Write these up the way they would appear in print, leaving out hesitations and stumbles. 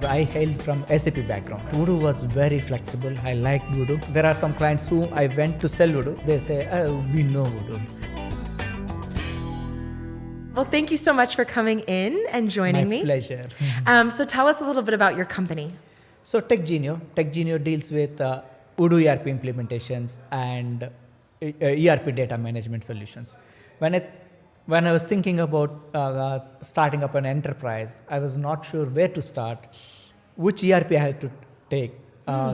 I hail from SAP background. Odoo was very flexible. I liked Odoo. There are some clients whom I went to sell Odoo. They say, oh, we know Odoo. Well, thank you so much for coming in and joining me. My pleasure. So tell us a little bit about your company. So Tekgenio deals with Odoo ERP implementations and ERP data management solutions. When I was thinking about starting up an enterprise, I was not sure where to start, which ERP I had to take.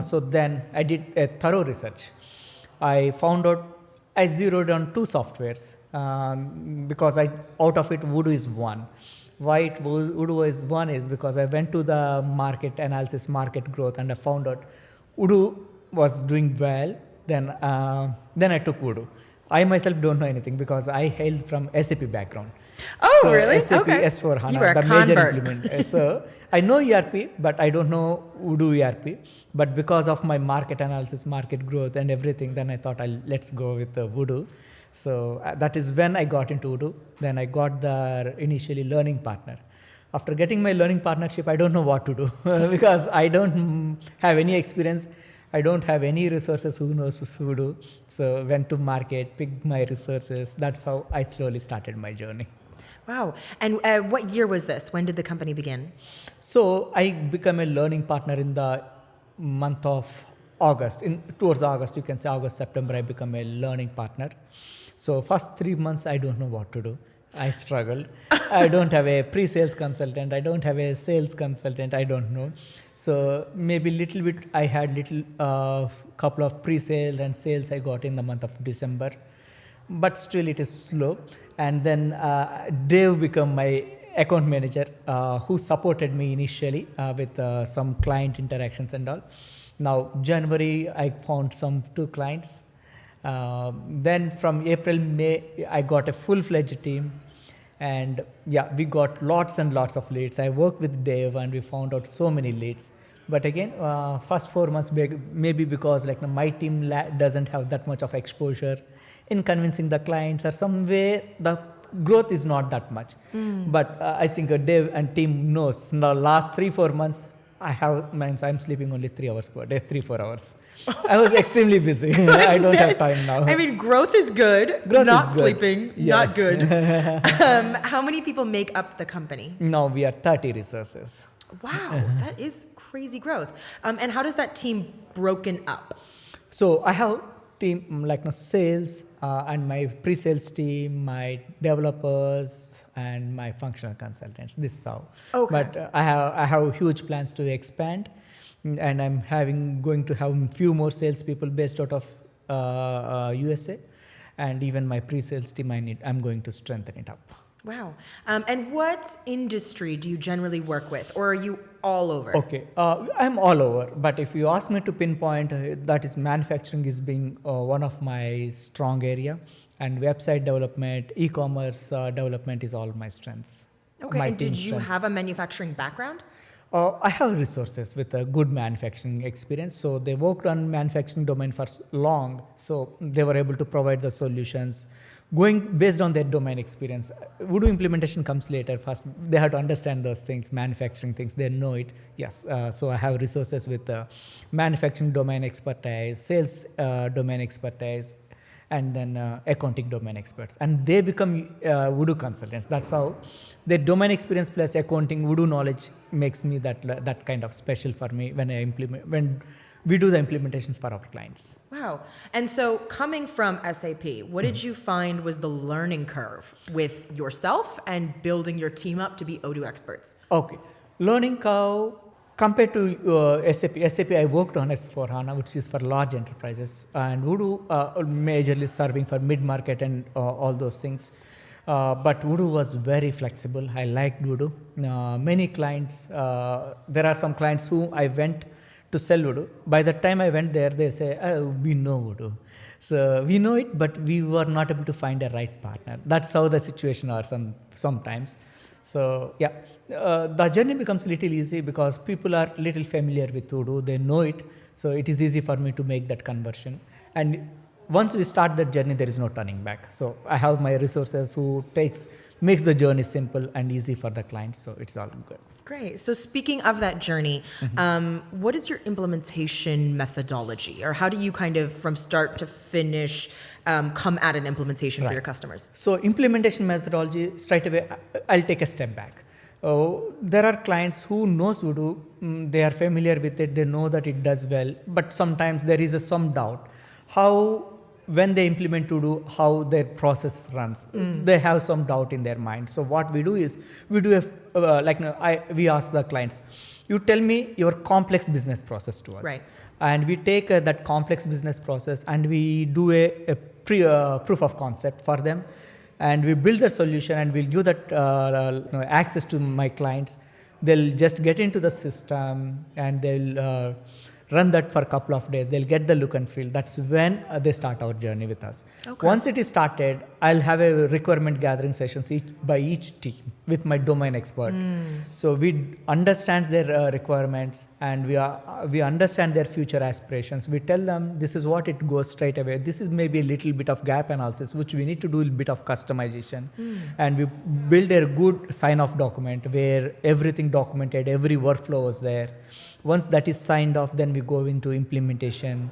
So then I did a thorough research. I found out I zeroed on two softwares because out of it Odoo is one. Why Odoo is one is because I went to the market analysis, market growth, and I found out Odoo was doing well. Then I took Odoo. I myself don't know anything because I hail from SAP background. Oh, so really? SAP Okay. S4HANA, You were a the major convert. implement. So I know ERP, but I don't know Odoo ERP. But because of my market analysis, market growth, and everything, then I thought let's go with Odoo. So that is when I got into Odoo. Then I got the initially learning partner. After getting my learning partnership, I don't know what to do because I don't have any experience. I don't have any resources who knows Odoo. So went to market, picked my resources. That's how I slowly started my journey. Wow. And what year was this? When did the company begin? So I became a learning partner in the month of August. Towards August, you can say August, September, I become a learning partner. So first 3 months, I don't know what to do. I struggled. I don't have a pre-sales consultant. I don't have a sales consultant. I don't know. So maybe little bit, I had couple of pre-sales and sales I got in the month of December, but still it is slow. And then Dave became my account manager who supported me initially with some client interactions and all. Now January, I found some 2 clients. Then from April, May, I got a full-fledged team. And yeah, we got lots and lots of leads. I worked with Dave and we found out so many leads. But again, first 4 months, maybe because my team doesn't have that much of exposure in convincing the clients, or some way the growth is not that much. But I think Dave and team knows in the last 3-4 months, I'm sleeping only 3 hours per day, 3-4 hours. I was extremely busy. I don't have time now. I mean, growth is good. Growth not is good. sleeping, Yeah. not good. How many people make up the company? Now we are 30 resources. Wow, that is crazy growth. And how does that team broken up? So I have team sales and my pre-sales team, my developers, and my functional consultants. This is how. Okay. But I have huge plans to expand, and I'm going to have few more salespeople based out of USA, and even my pre-sales team I'm going to strengthen it up. Wow. And what industry do you generally work with, or are you all over? Okay, I'm all over, but if you ask me to pinpoint, that is manufacturing is being one of my strong area, and website development, e-commerce development is all my strengths. Okay, My and did team's you strengths. have a manufacturing background? I have resources with a good manufacturing experience. So they worked on manufacturing domain for long. So they were able to provide the solutions going based on their domain experience. Odoo implementation comes later. First, they have to understand those things, manufacturing things. They know it. Yes. So I have resources with manufacturing domain expertise, sales domain expertise, and then accounting domain experts, and they become Odoo consultants. That's how their domain experience plus accounting Odoo knowledge makes me that kind of special for me when we do the implementations for our clients. Wow. And so coming from SAP, what did you find was the learning curve with yourself and building your team up to be Odoo experts? Okay, learning curve compared to SAP I worked on S4HANA, which is for large enterprises, and Odoo majorly serving for mid-market and all those things. But Odoo was very flexible. I liked Odoo. Many clients, there are some clients who I went to sell Odoo. By the time I went there, they say, oh, we know Odoo. So we know it, but we were not able to find a right partner. That's how the situation are sometimes. So yeah, the journey becomes a little easy because people are little familiar with Odoo. They know it. So it is easy for me to make that conversion. And once we start that journey, there is no turning back. So I have my resources who makes the journey simple and easy for the clients. So it's all good. Great. So speaking of that journey, what is your implementation methodology, or how do you kind of from start to finish come at an implementation for your customers? So implementation methodology, straight away, I'll take a step back. There are clients who knows Odoo, they are familiar with it, they know that it does well, but sometimes there is some doubt. When they implement Odoo, how their process runs. They have some doubt in their mind. So what we do is, we ask the clients, you tell me your complex business process to us. Right. And we take that complex business process and we do a proof of concept for them. And we build the solution and we'll give that access to my clients. They'll just get into the system and they'll run that for a couple of days. They'll get the look and feel. That's when they start our journey with us. Okay. Once it is started, I'll have a requirement gathering sessions by each team with my domain expert. So we understand their requirements and we understand their future aspirations. We tell them this is what it goes straight away. This is maybe a little bit of gap analysis, which we need to do a bit of customization. And we build a good sign-off document where everything documented, every workflow was there. Once that is signed off, then we go into implementation.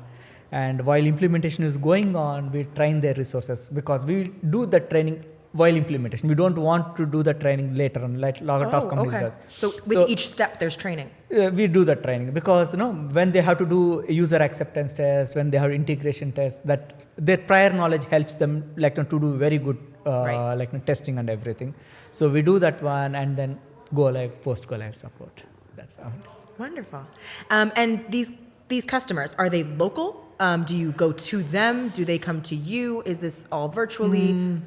And while implementation is going on, we train their resources because we do the training while implementation. We don't want to do the training later on, like a lot of companies does. So with each step, there's training. We do the training because when they have to do user acceptance test, when they have integration test, that their prior knowledge helps them to do very good testing and everything. So we do that one and then go live, post go live support. That's how it is. Wonderful. And these customers, are they local? Do you go to them? Do they come to you? Is this all virtually?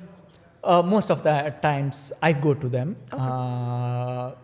Most of the times I go to them. Okay.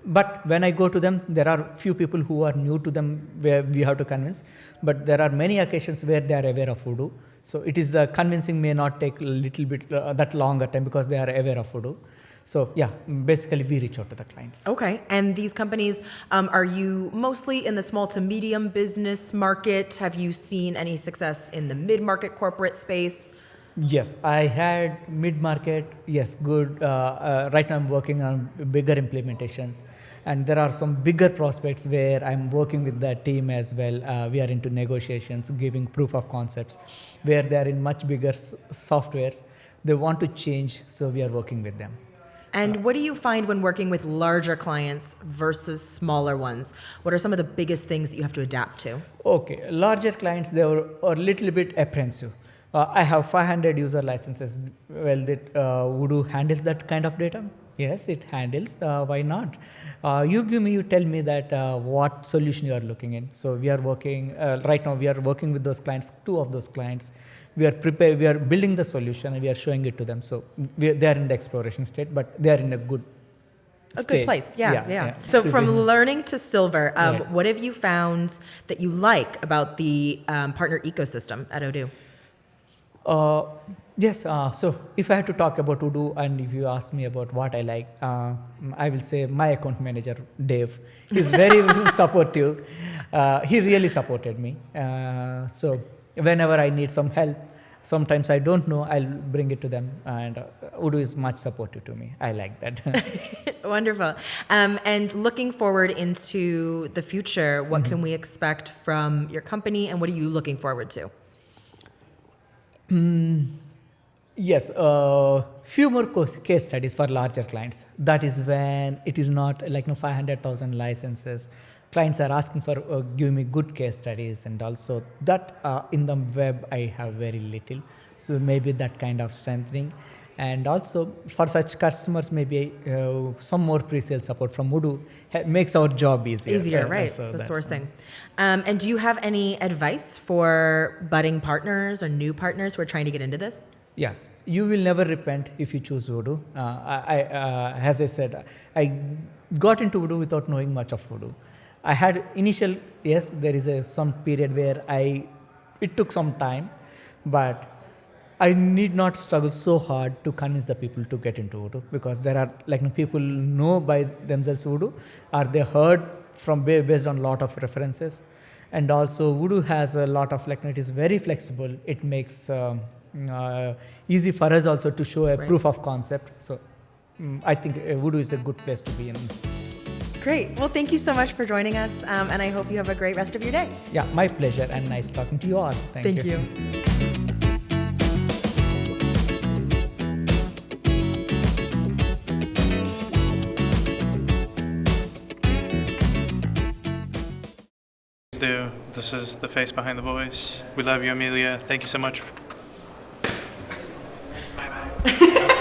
But when I go to them, there are few people who are new to them where we have to convince. But there are many occasions where they are aware of Odoo. So it is the convincing may not take a little bit that longer time because they are aware of Odoo. So yeah, basically we reach out to the clients. Okay. And these companies, are you mostly in the small to medium business market? Have you seen any success in the mid-market corporate space? Yes, I had mid-market. Yes, good. Right now I'm working on bigger implementations. And there are some bigger prospects where I'm working with that team as well. We are into negotiations, giving proof of concepts, where they are in much bigger softwares. They want to change, so we are working with them. And what do you find when working with larger clients versus smaller ones? What are some of the biggest things that you have to adapt to? Okay, larger clients, they are a little bit apprehensive. I have 500 user licenses. Well, Odoo handles that kind of data? Yes, it handles. Why not? You tell me that what solution you are looking in. So we are working, right now we are working with those clients, 2 of those clients. We are building the solution and we are showing it to them. So they are in the exploration state, but they are in a good place. Yeah. So from learning to silver, what have you found that you like about the partner ecosystem at Odoo? Yes. So if I had to talk about Odoo and if you ask me about what I like, I will say my account manager, Dave, is very supportive. He really supported me. So whenever I need some help, sometimes I don't know, I'll bring it to them. And Odoo is much supportive to me. I like that. Wonderful. And looking forward into the future, what can we expect from your company and what are you looking forward to? Yes, few more case studies for larger clients. That is when it is not 500,000 licenses. Clients are asking for give me good case studies, and also that in the web I have very little. So maybe that kind of strengthening. And also for such customers, maybe some more pre-sale support from Odoo makes our job easier. Easier, right? So the sourcing. And do you have any advice for budding partners or new partners who are trying to get into this? Yes, you will never repent if you choose Odoo. As I said, I got into Odoo without knowing much of Odoo. I had initial, yes, there is some period where it took some time, but I need not struggle so hard to convince the people to get into Odoo, because there are people know by themselves Odoo, or they heard from based on a lot of references, And also Odoo has a lot of, like, it is very flexible. It makes easy for us also to show a Right. proof of concept. So I think Odoo is a good place to be in. Great. Well, thank you so much for joining us, and I hope you have a great rest of your day. Yeah, my pleasure, and nice talking to you all. Thank you. This is the face behind the voice. We love you, Emilia. Thank you so much. Bye bye.